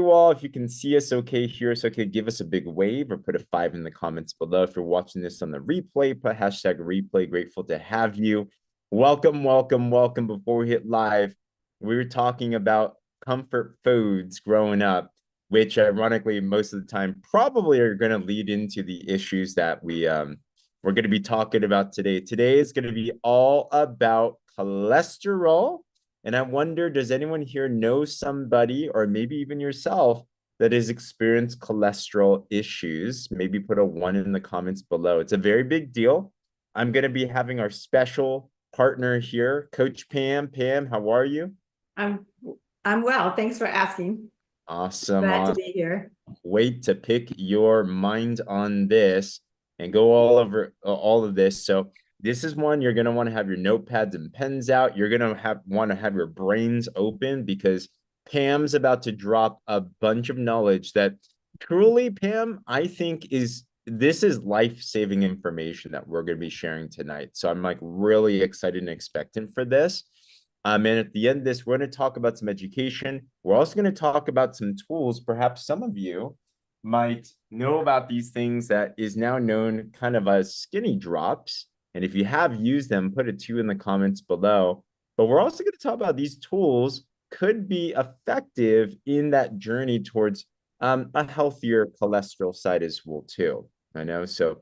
you all. If you can see us okay, hear us okay, give us a big wave or put a 5 in the comments below. If you're watching this on the replay, put hashtag replay. Grateful to have you. Welcome, welcome, welcome. Before we hit live, we were talking about comfort foods growing up, which ironically, most of the time probably are going to lead into the issues that we're going to be talking about today. Today is going to be all about cholesterol. And I wonder, does anyone here know somebody, or maybe even yourself, that has experienced cholesterol issues? Maybe put a 1 in the comments below. It's a very big deal. I'm going to be having our special partner here, Coach Pam. Pam, how are you? I'm I'm well. Thanks for asking. Awesome. Glad to Awesome. be here. Wait to pick your mind on this and go all over all of this. So this is one you're going to want to have your notepads and pens out. You're going to want to have your brains open because Pam's about to drop a bunch of knowledge that truly, Pam, I think this is life-saving information that we're going to be sharing tonight. So I'm like really excited and expectant for this. And at the end of this, we're going to talk about some education. We're also going to talk about some tools. Perhaps some of you might know about these things that is now known kind of as skinny drops. And if you have used them, put a 2 in the comments below. But we're also going to talk about these tools could be effective in that journey towards a healthier cholesterol side as well, too. I know. So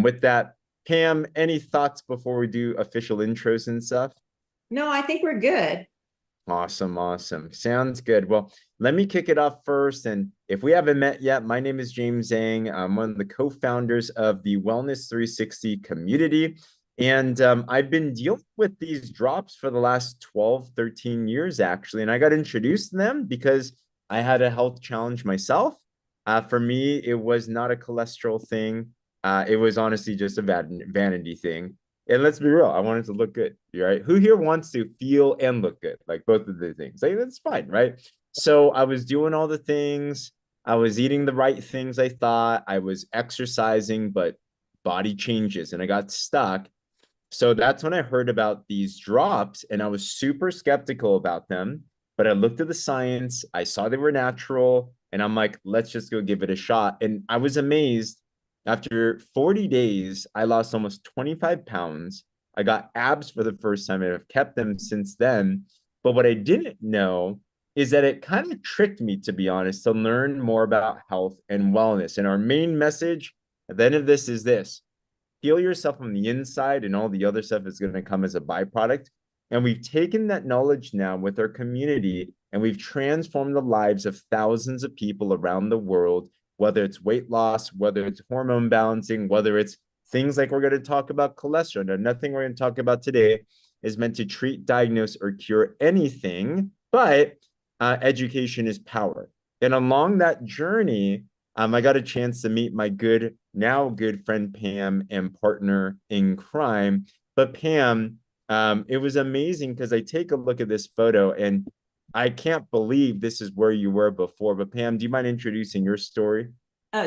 with that, Pam, any thoughts before we do official intros and stuff? No, I think we're good. Awesome, awesome. Sounds good. Well, let me kick it off first. And if we haven't met yet, my name is James Zheng. I'm one of the co-founders of the Wellness 360 community. And I've been dealing with these drops for the last 12, 13 years, actually. And I got introduced to them because I had a health challenge myself. For me, it was not a cholesterol thing. It was honestly just a vanity thing. And let's be real, I wanted to look good, right? Who here wants to feel and look good? Like both of the things. Like that's fine, right? So I was doing all the things. I was eating the right things, I thought. I was exercising, but body changes and I got stuck. So that's when I heard about these drops and I was super skeptical about them. But I looked at the science, I saw they were natural, and I'm like, let's just go give it a shot. And I was amazed. After 40 days, I lost almost 25 pounds. I got abs for the first time and I've kept them since then. But what I didn't know is that it kind of tricked me, to be honest, to learn more about health and wellness. And our main message at the end of this is this: heal yourself from the inside, and all the other stuff is going to come as a byproduct. And we've taken that knowledge now with our community and we've transformed the lives of thousands of people around the world, whether it's weight loss, whether it's hormone balancing, whether it's things like we're going to talk about cholesterol. Now, nothing we're going to talk about today is meant to treat, diagnose, or cure anything, but education is power. And along that journey, I got a chance to meet my now good friend Pam and partner in crime. But Pam, it was amazing because I take a look at this photo and I can't believe this is where you were before. But Pam, do you mind introducing your story?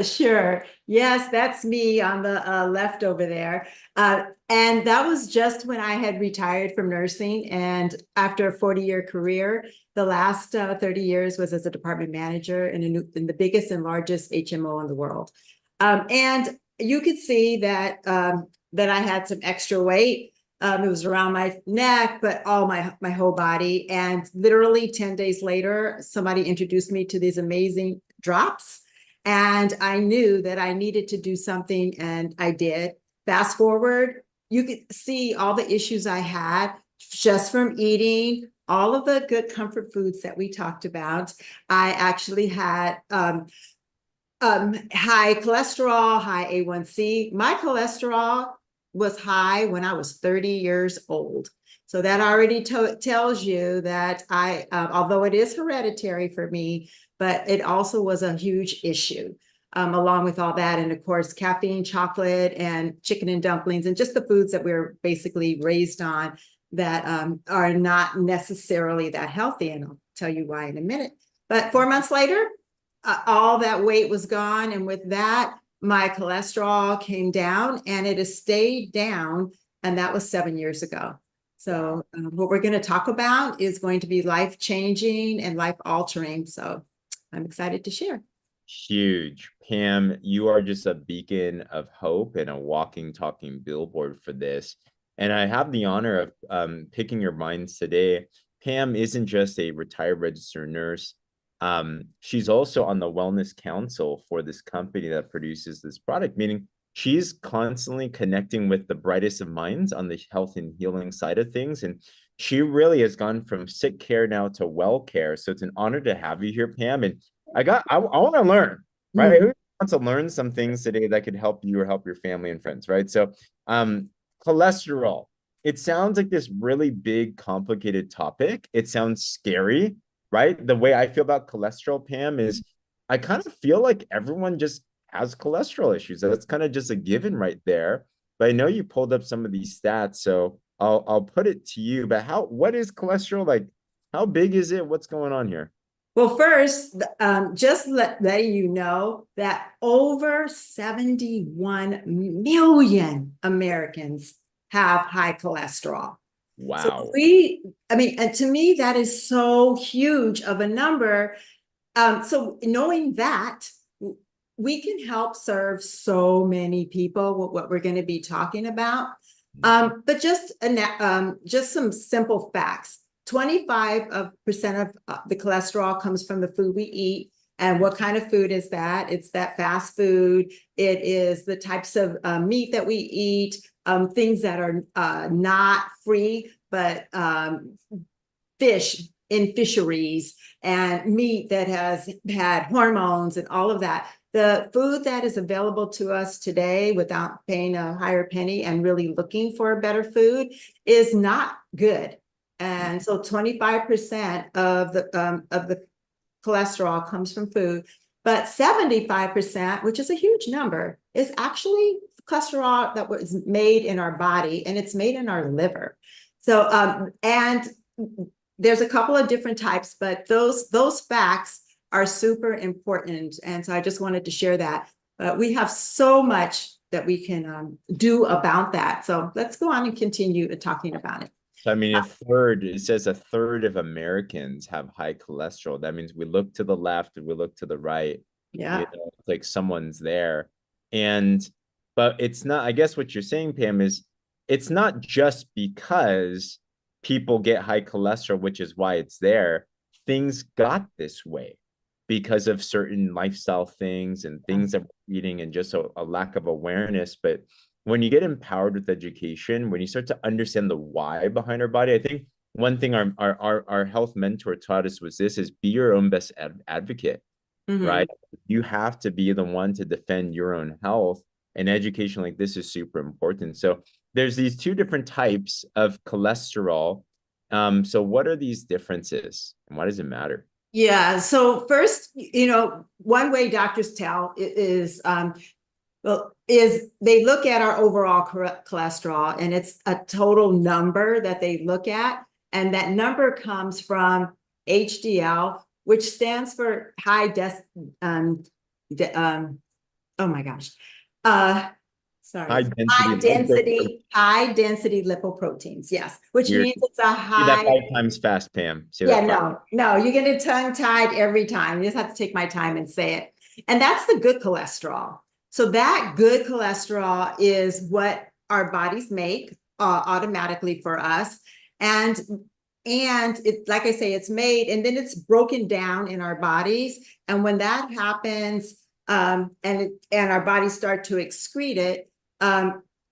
Sure. Yes, that's me on the left over there. And that was just when I had retired from nursing. And after a 40-year career, the last 30 years was as a department manager in the biggest and largest HMO in the world. And you could see that that I had some extra weight. It was around my neck, but all my whole body. And literally 10 days later, somebody introduced me to these amazing drops. And I knew that I needed to do something, and I did. Fast forward, you could see all the issues I had just from eating all of the good comfort foods that we talked about. I actually had high cholesterol, high A1C. My cholesterol was high when I was 30 years old. So that already tells you that although it is hereditary for me, but it also was a huge issue. Along with all that, and of course, caffeine, chocolate, and chicken and dumplings, and just the foods that we're basically raised on that are not necessarily that healthy. And I'll tell you why in a minute. But 4 months later, all that weight was gone. And with that, my cholesterol came down, and it has stayed down. And that was 7 years ago. So what we're going to talk about is going to be life-changing and life-altering. So I'm excited to share. Huge. Pam, you are just a beacon of hope and a walking, talking billboard for this. And I have the honor of picking your minds today. Pam isn't just a retired registered nurse. She's also on the wellness council for this company that produces this product, meaning she's constantly connecting with the brightest of minds on the health and healing side of things. And she really has gone from sick care now to well care. So it's an honor to have you here, Pam. And I want to learn, right? Mm. Who wants to learn some things today that could help you or help your family and friends, right? So, cholesterol. It sounds like this really big, complicated topic. It sounds scary, right? The way I feel about cholesterol, Pam, is I kind of feel like everyone just has cholesterol issues. That's kind of just a given right there. But I know you pulled up some of these stats, so I'll put it to you. But what is cholesterol like? How big is it? What's going on here? Well, first, just letting you know that over 71 million Americans have high cholesterol. So Wow. and to me, that is so huge of a number. So knowing that, we can help serve so many people with what we're going to be talking about. But just some simple facts. 25% of the cholesterol comes from the food we eat. And what kind of food is that? It's that fast food. It is the types of meat that we eat, things that are not free, but fish in fisheries and meat that has had hormones and all of that. The food that is available to us today without paying a higher penny and really looking for a better food is not good. And so 25% of the cholesterol comes from food, but 75%, which is a huge number, is actually cholesterol that was made in our body, and it's made in our liver. So, and there's a couple of different types, but those facts are super important. And so I just wanted to share that. We have so much that we can do about that. So let's go on and continue talking about it. So, I mean, it says a third of Americans have high cholesterol. That means we look to the left and we look to the right. Yeah. It's like someone's there. And, but it's not, I guess what you're saying, Pam, is it's not just because people get high cholesterol, which is why it's there. Things got this way because of certain lifestyle things and things that we're eating and just a lack of awareness. But when you get empowered with education, when you start to understand the why behind our body, I think one thing our health mentor taught us was this: is be your own best advocate, right? You have to be the one to defend your own health, and education like this is super important. So there's these two different types of cholesterol. So what are these differences and why does it matter? Yeah. So first, one way doctors tell is they look at our overall cholesterol, and it's a total number that they look at. And that number comes from HDL, which stands for oh my gosh. High density. High density lipoproteins. Yes. Which means it's a Say that high. 5 times fast, Pam. Say Yeah, that five. no, you get it tongue tied every time. You just have to take my time and say it. And that's the good cholesterol. So that good cholesterol is what our bodies make automatically for us. And it, like I say, it's made and then it's broken down in our bodies. And when that happens, and our bodies start to excrete it,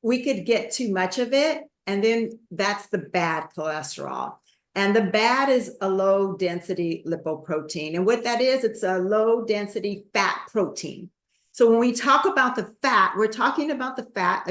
we could get too much of it. And then that's the bad cholesterol. And the bad is a low density lipoprotein. And what that is, it's a low density fat protein. So when we talk about the fat, we're talking about the fat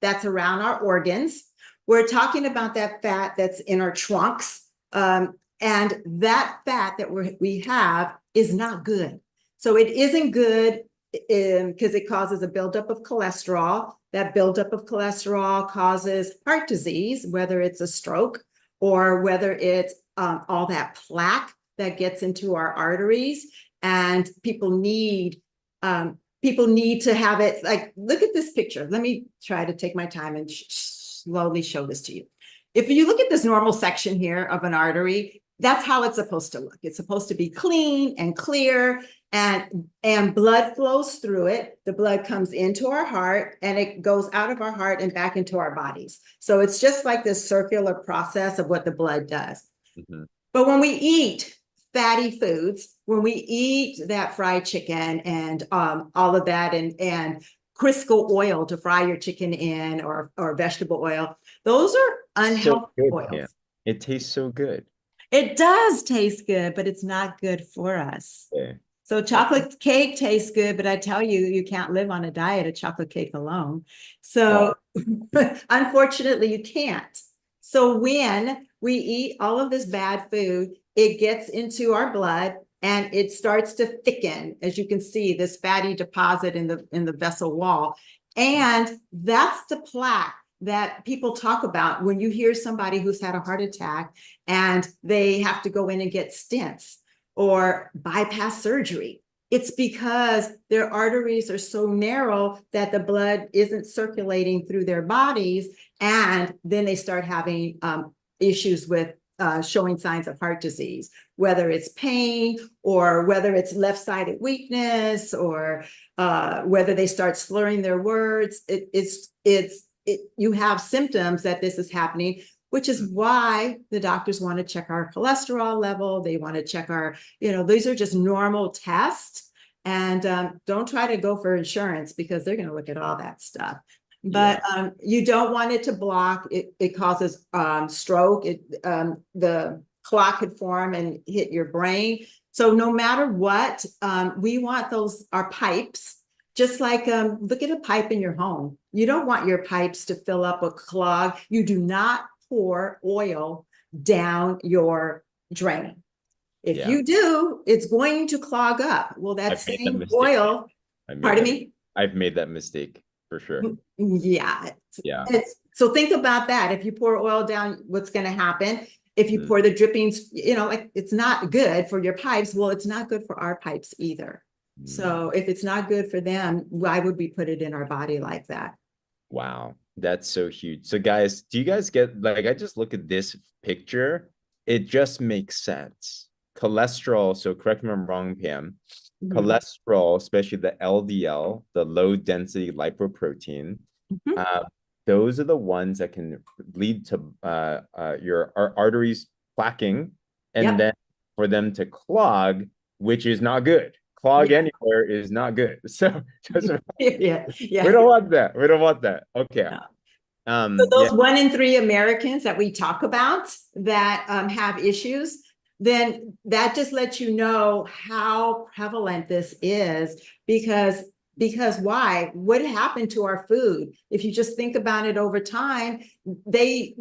that's around our organs. We're talking about that fat that's in our trunks. And that fat that we have is not good. So it isn't good because it causes a buildup of cholesterol. That buildup of cholesterol causes heart disease, whether it's a stroke or whether it's all that plaque that gets into our arteries. And people need to have it. Like, look at this picture. Let me try to take my time and slowly show this to you. If you look at this normal section here of an artery, that's how it's supposed to look. It's supposed to be clean and clear, and blood flows through it. The blood comes into our heart and it goes out of our heart and back into our bodies. So it's just like this circular process of what the blood does. Mhm. But when we eat fatty foods, when we eat that fried chicken and all of that, and Crisco oil to fry your chicken in, or vegetable oil, those are So unhealthy good, Pam. oils. It tastes so good. It does taste good, but it's not good for us. Okay. So chocolate cake tastes good, but I tell you, you can't live on a diet of chocolate cake alone. So unfortunately, you can't. So when we eat all of this bad food, it gets into our blood and it starts to thicken, as you can see, this fatty deposit in the vessel wall. And that's the plaque that people talk about when you hear somebody who's had a heart attack and they have to go in and get stents or bypass surgery. It's because their arteries are so narrow that the blood isn't circulating through their bodies, and then they start having issues with showing signs of heart disease, whether it's pain or whether it's left-sided weakness, or whether they start slurring their words. You have symptoms that this is happening, which is why the doctors want to check our cholesterol level. They want to check our, these are just normal tests. And don't try to go for insurance because they're going to look at all that stuff. But you don't want it to block. It causes stroke. The clot could form and hit your brain. So no matter what, we want our pipes. Just like, look at a pipe in your home. You don't want your pipes to fill up or clog. You do not pour oil down your drain. If you do, it's going to clog up. Well, that same oil, pardon me? I've made that mistake for sure. Yeah. Yeah. So think about that. If you pour oil down, what's going to happen? If you pour the drippings, like it's not good for your pipes. Well, it's not good for our pipes either. So if it's not good for them, why would we put it in our body like that? Wow, that's so huge. So guys, do you guys get, like, I just look at this picture, it just makes sense. Cholesterol, so correct me if I'm wrong, Pam. Cholesterol, especially the LDL, the low density lipoprotein, those are the ones that can lead to your arteries plaquing, and then for them to clog, which is not good. Clog anywhere is not good. So just we don't want that. We don't want that. Okay. So those 1 in 3 Americans that we talk about that have issues, then that just lets you know how prevalent this is, because why? What happened to our food? If you just think about it over time, they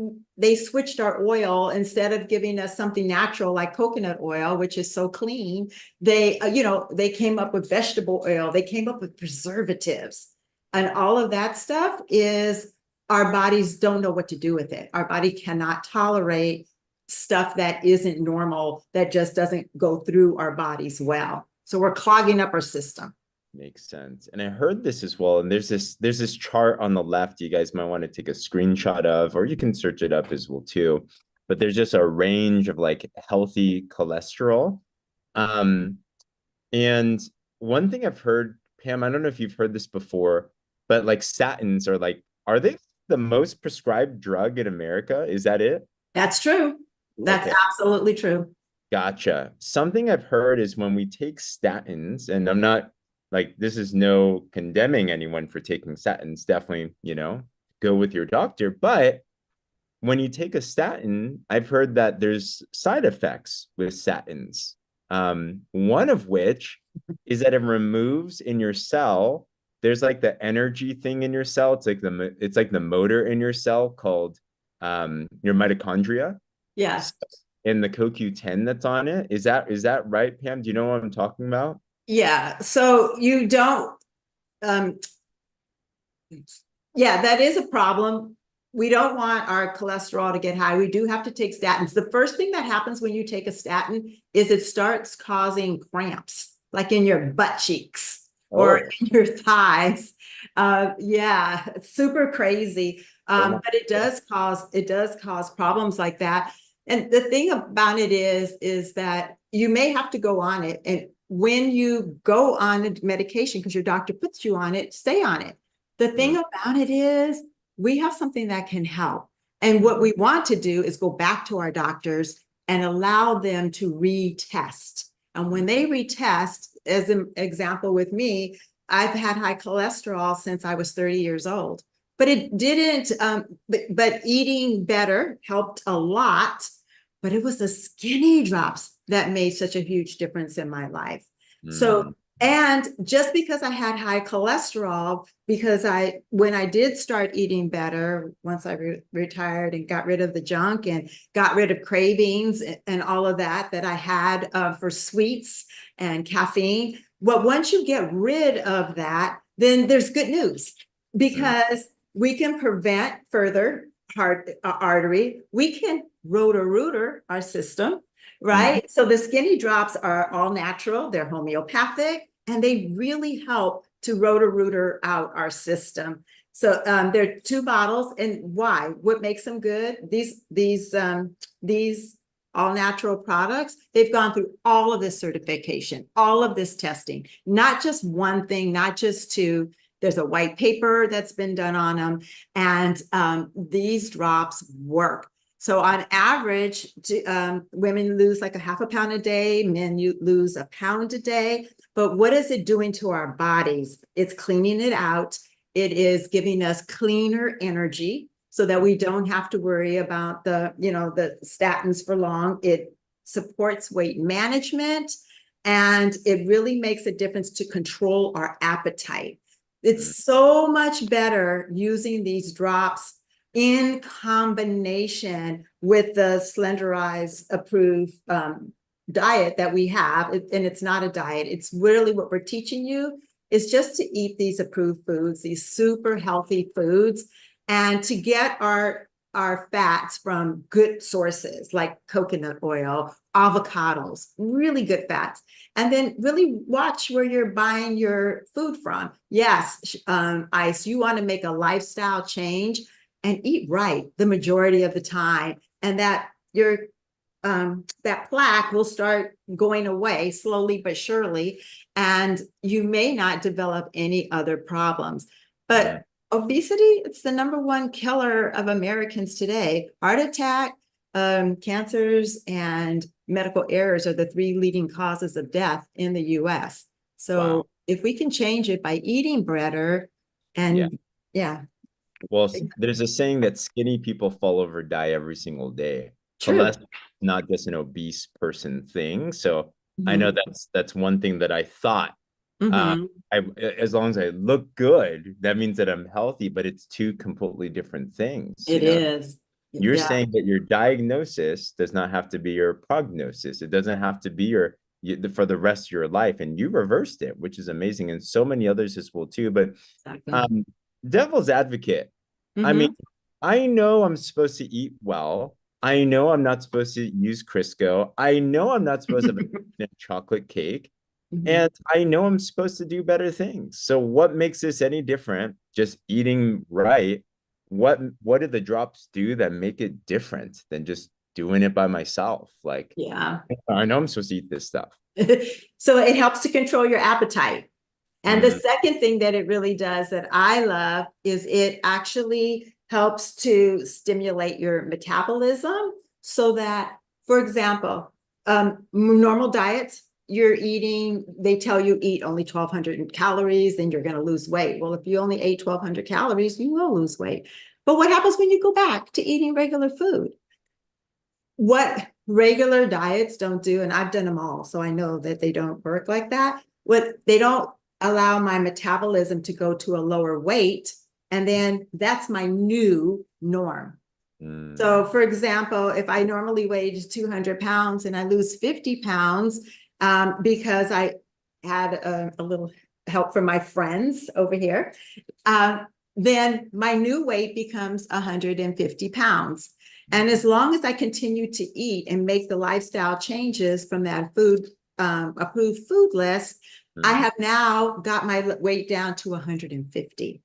switched our oil. Instead of giving us something natural like coconut oil, which is so clean, they came up with vegetable oil. They came up with preservatives, and all of that stuff is, our bodies don't know what to do with it. Our body cannot tolerate stuff that isn't normal, that just doesn't go through our bodies well. So we're clogging up our system. Makes sense. And I heard this as well. And there's this chart on the left you guys might want to take a screenshot of, or you can search it up as well too. But there's just a range of like healthy cholesterol. And one thing I've heard, Pam, I don't know if you've heard this before, but like statins are they the most prescribed drug in America? Is that it? That's true. That's absolutely true. Gotcha. Something I've heard is when we take statins, and I'm not, like, this is no condemning anyone for taking statins. Definitely, go with your doctor. But when you take a statin, I've heard that there's side effects with statins. One of which is that it removes in your cell, there's like the energy thing in your cell. It's like the motor in your cell called your mitochondria. Yes. And the CoQ10 that's on it. Is that right, Pam? Do you know what I'm talking about? Yeah. So you don't, that is a problem. We don't want our cholesterol to get high. We do have to take statins. The first thing that happens when you take a statin is it starts causing cramps, like in your butt cheeks or in your thighs. It's super crazy. But it does cause problems like that. And the thing about it is that you may have to go on it. And when you go on a medication, because your doctor puts you on it, stay on it. The thing about it is we have something that can help. And what we want to do is go back to our doctors and allow them to retest. And when they retest, as an example with me, I've had high cholesterol since I was 30 years old. But it didn't, but eating better helped a lot. But it was the skinny drops that made such a huge difference in my life. So, and just because I had high cholesterol, because when I did start eating better, once I retired and got rid of the junk and got rid of cravings and all of that I had for sweets and caffeine. Well, once you get rid of that, then there's good news, because we can prevent further heart artery. We can rotor-rooter our system, right? So the skinny drops are all natural. They're homeopathic, and they really help to rotor-rooter out our system. So there are 2 bottles. And why? What makes them good? These all natural products, they've gone through all of this certification, all of this testing, not just one thing, not just 2. There's a white paper that's been done on them, and these drops work. So on average, women lose like a half a pound a day, men you lose a pound a day. But what is it doing to our bodies? It's cleaning it out. It is giving us cleaner energy so that we don't have to worry about the statins for long. It supports weight management, and it really makes a difference to control our appetite. It's so much better using these drops in combination with the Slenderized approved diet that we have. And it's not a diet. It's really what we're teaching you is just to eat these approved foods, these super healthy foods, and to get our fats from good sources like coconut oil, avocados, really good fats. And then really watch where you're buying your food from. Yes, Ice, you want to make a lifestyle change and eat right the majority of the time. And that that plaque will start going away slowly but surely. And you may not develop any other problems. But obesity, it's the #1 killer of Americans today. Heart attack, cancers, and medical errors are the 3 leading causes of death in the US. So if we can change it by eating better, and Well, there's a saying that skinny people fall over, die every single day. True. Cholesterol is not just an obese person thing. So I know that's one thing that I thought. As long as I look good, that means that I'm healthy, but it's 2 completely different things. It is. You're saying that your diagnosis does not have to be your prognosis. It doesn't have to be for the rest of your life. And you reversed it, which is amazing. And so many others as well too. But devil's advocate. I mean, I know I'm supposed to eat well. I know I'm not supposed to use Crisco. I know I'm not supposed to have a chocolate cake. And I know I'm supposed to do better things. So what makes this any different? Just eating right. What do the drops do that make it different than just doing it by myself? Like, I know I'm supposed to eat this stuff. So it helps to control your appetite. And the second thing that it really does that I love is it actually helps to stimulate your metabolism so that, for example, normal diets, you're eating, they tell you eat only 1,200 calories, then you're going to lose weight. Well, if you only ate 1,200 calories, you will lose weight. But what happens when you go back to eating regular food? What regular diets don't do, and I've done them all, so I know that they don't work like that. What they don't allow my metabolism to go to a lower weight, and then that's my new norm. So, for example, if I normally weighed 200 pounds and I lose 50 pounds because I had a little help from my friends over here, then my new weight becomes 150 pounds. And as long as I continue to eat and make the lifestyle changes from that approved food list, I have now got my weight down to 150.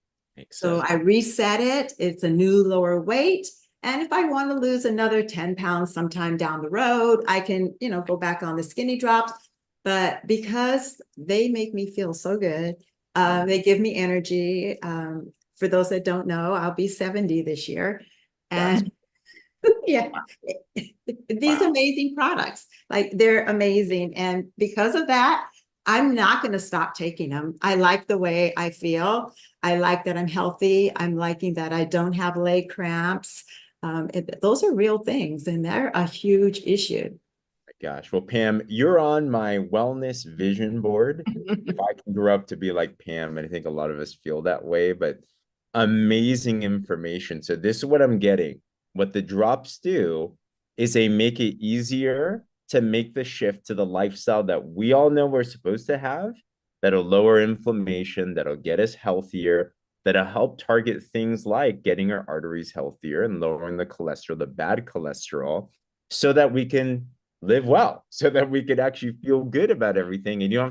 So I reset it. It's a new lower weight. And if I want to lose another 10 pounds sometime down the road, I can, go back on the skinny drops. But because they make me feel so good, they give me energy. For those that don't know, I'll be 70 this year. That's And yeah, these wow. amazing products, like they're amazing. And because of that, I'm not going to stop taking them. I like the way I feel. I like that I'm healthy. I'm liking that I don't have leg cramps. Those are real things, and they're a huge issue. Gosh. Well, Pam, you're on my wellness vision board. If I can grow up to be like Pam, and I think a lot of us feel that way, but amazing information. So this is what I'm getting. What the drops do is they make it easier to make the shift to the lifestyle that we all know we're supposed to have, that'll lower inflammation, that'll get us healthier, that'll help target things like getting our arteries healthier and lowering the cholesterol, the bad cholesterol, so that we can live well, so that we could actually feel good about everything. And you don't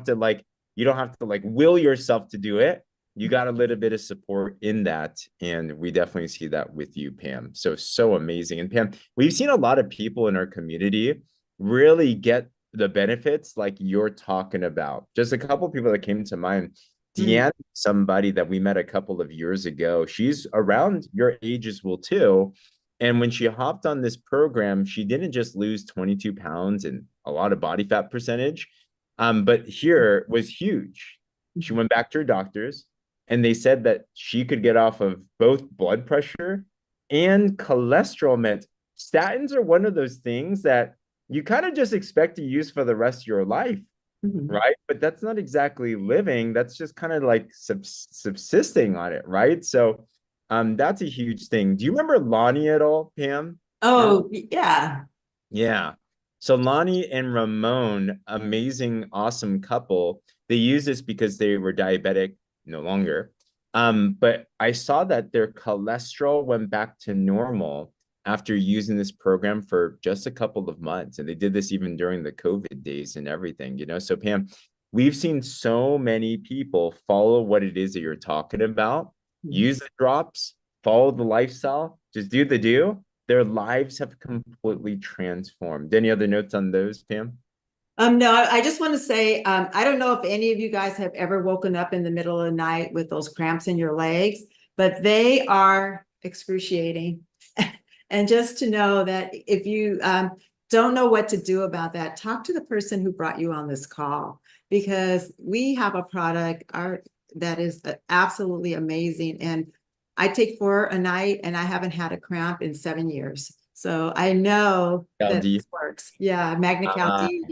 have to like will yourself to do it. You got a little bit of support in that. And we definitely see that with you, Pam. So amazing. And Pam, we've seen a lot of people in our community really get the benefits like you're talking about. Just a couple of people that came to mind. Mm. Deanna, somebody that we met a couple of years ago, she's around your age as well too. And when she hopped on this program, she didn't just lose 22 pounds and a lot of body fat percentage, but here was huge. She went back to her doctors, and they said that she could get off of both blood pressure and cholesterol meds. Statins are one of those things that you kind of just expect to use for the rest of your life, Mhm. right? But that's not exactly living. That's just kind of like subsisting on it, right? So that's a huge thing. Do you remember Lonnie at all, Pam? Oh, yeah. Yeah. So Lonnie and Ramon, amazing, awesome couple. They use this because they were diabetic, no longer. But I saw that their cholesterol went back to normal after using this program for just a couple of months. And they did this even during the COVID days and everything, you know. So Pam, we've seen so many people follow what it is that you're talking about, use the drops, follow the lifestyle, just do the do. Their lives have completely transformed. Any other notes on those, Pam? No, I just want to say, I don't know if any of you guys have ever woken up in the middle of the night with those cramps in your legs, but they are excruciating. And just to know that if you don't know what to do about that, talk to the person who brought you on this call, because we have a product that is absolutely amazing. And I take 4 a night and I haven't had a cramp in 7 years. So I know that LD. this works. Yeah, Magna-Cal D.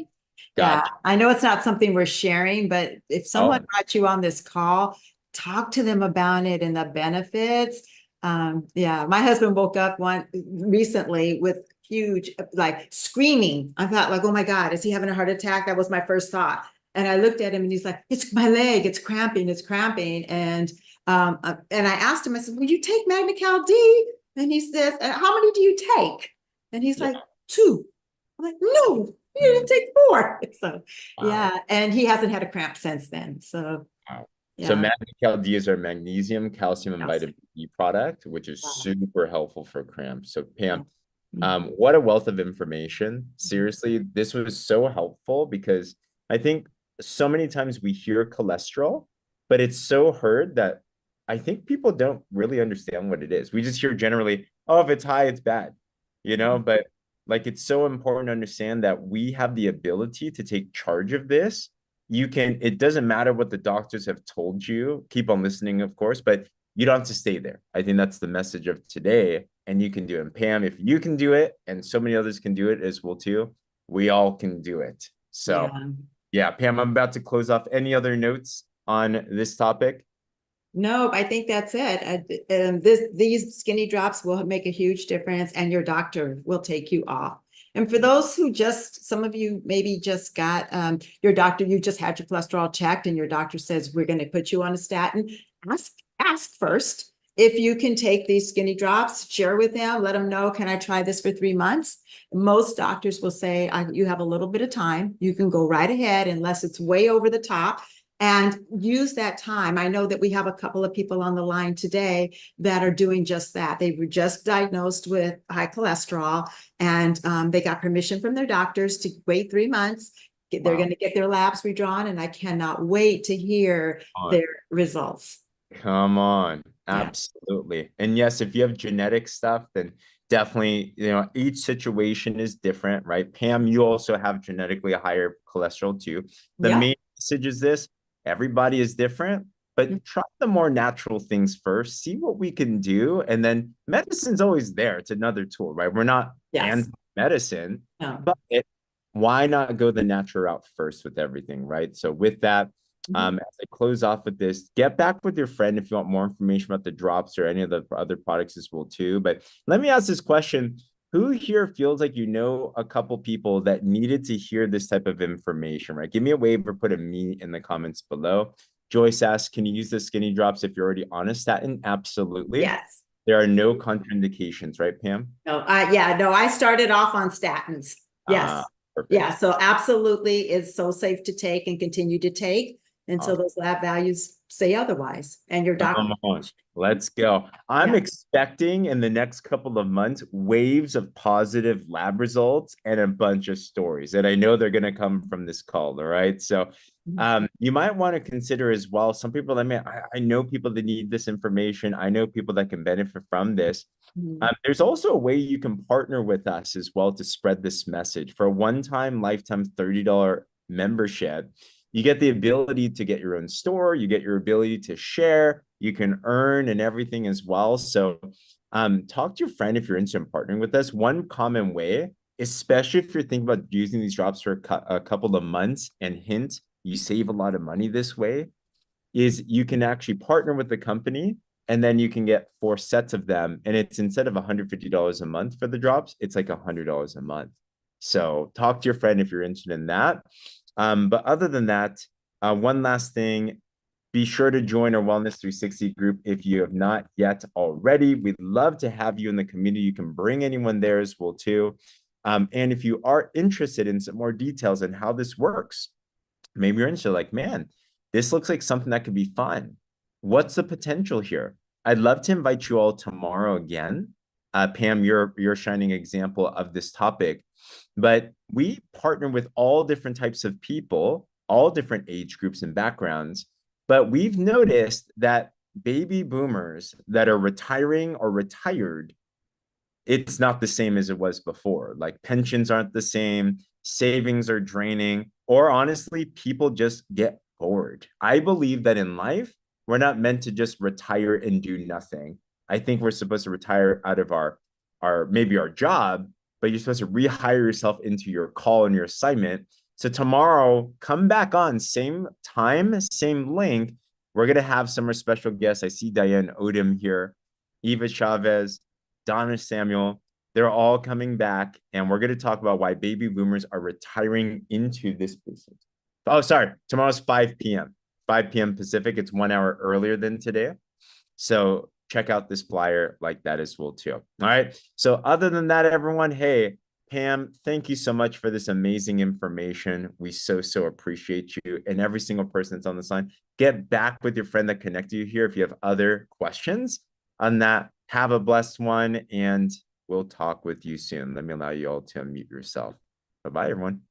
Yeah, Gotcha. I know it's not something we're sharing, but if someone Oh, brought you on this call, talk to them about it and the benefits. Yeah, my husband woke up one recently with huge, like screaming. I thought, like, oh my God, is he having a heart attack? That was my first thought. And I looked at him and he's like, it's my leg, it's cramping, it's cramping. And I asked him, I said, will you take Magna-Cal D? And he says, how many do you take? And he's yeah. like, 2. I'm like, no, you Mm, didn't take 4. So wow. yeah, and he hasn't had a cramp since then. So Wow. So yeah. Magna-Cal D is our magnesium, calcium, and vitamin D product, which is Wow. super helpful for cramps. So Yeah. Pam, Mhm. what a wealth of information. Seriously, this was so helpful because I think so many times we hear cholesterol, but it's so heard that I think people don't really understand what it is. We just hear generally, oh, if it's high, it's bad, you know, but like it's so important to understand that we have the ability to take charge of this. You can, it doesn't matter what the doctors have told you, keep on listening, of course, but you don't have to stay there. I think that's the message of today. And you can do it. And Pam, if you can do it, and so many others can do it as well too, we all can do it. So Yeah. yeah, Pam, I'm about to close off. Any other notes on this topic? No, I think that's it. These skinny drops will make a huge difference, and your doctor will take you off. And for those who some of you maybe just got your doctor, you just had your cholesterol checked, and your doctor says we're going to put you on a statin. Ask first if you can take these skinny drops. Share with them. Let them know. Can I try this for 3 months? Most doctors will say you have a little bit of time. You can go right ahead unless it's way over the top. and use that time. I know that we have a couple of people on the line today that are doing just that. They were just diagnosed with high cholesterol, and they got permission from their doctors to wait 3 months. They're going to get their labs redrawn, and I cannot wait to hear their results. Come on. Yeah. Absolutely. And yes, if you have genetic stuff, then definitely, each situation is different, right? Pam, you also have genetically higher cholesterol too. The Yeah. main message is this: everybody is different, but try the more natural things first, see what we can do. And then medicine's always there. It's another tool, right? We're not anti-medicine, but why not go the natural route first with everything, right? So with that, as I close off with this, get back with your friend if you want more information about the drops or any of the other products as well too. But let me ask this question. Who here feels like a couple people that needed to hear this type of information, right? Give me a wave or put a me in the comments below. Joyce asks, can you use the skinny drops if you're already on a statin? Absolutely. Yes. There are no contraindications, right, Pam? No, I started off on statins. Yes. Perfect. Yeah, so absolutely it's so safe to take and continue to take until those lab values say otherwise. And your doctor. Come on, let's go. I'm expecting in the next couple of months waves of positive lab results and a bunch of stories. And I know they're going to come from this call. All right. So you might want to consider as well. Some people, I know people that need this information. I know people that can benefit from this. There's also a way you can partner with us as well to spread this message. For a one-time lifetime $30 membership, you get the ability to get your own store, you get your ability to share, you can earn and everything as well. So talk to your friend if you're interested in partnering with us. One common way, especially if you're thinking about using these drops for a couple of months, and hint, you save a lot of money this way, is you can actually partner with the company and then you can get 4 sets of them. And it's instead of $150 a month for the drops, it's like $100 a month. So talk to your friend if you're interested in that. But other than that, one last thing, be sure to join our Wellness 360 group if you have not yet already. We'd love to have you in the community. You can bring anyone there as well too. And if you are interested in some more details on how this works, maybe you're interested, like, man, this looks like something that could be fun. What's the potential here? I'd love to invite you all tomorrow again. Pam, you're a shining example of this topic. But we partner with all different types of people, all different age groups and backgrounds. But we've noticed that baby boomers that are retiring or retired, it's not the same as it was before. Like pensions aren't the same, savings are draining, or honestly, people just get bored. I believe that in life, we're not meant to just retire and do nothing. I think we're supposed to retire out of our maybe our job, but you're supposed to rehire yourself into your call and your assignment. So tomorrow, come back on, same time, same link. We're going to have some special guests. I see Diane Odom here, Eva Chavez, Donna Samuel. They're all coming back, and we're going to talk about why baby boomers are retiring into this business. Oh, sorry. Tomorrow's 5 p.m. 5 p.m. Pacific. It's 1 hour earlier than today. So check out this flyer like that as well too. All right. So other than that, everyone, hey, Pam, thank you so much for this amazing information. We so appreciate you, and every single person that's on this line. Get back with your friend that connected you here if you have other questions on that. Have a blessed one, and we'll talk with you soon. Let me allow you all to unmute yourself. Bye-bye, everyone.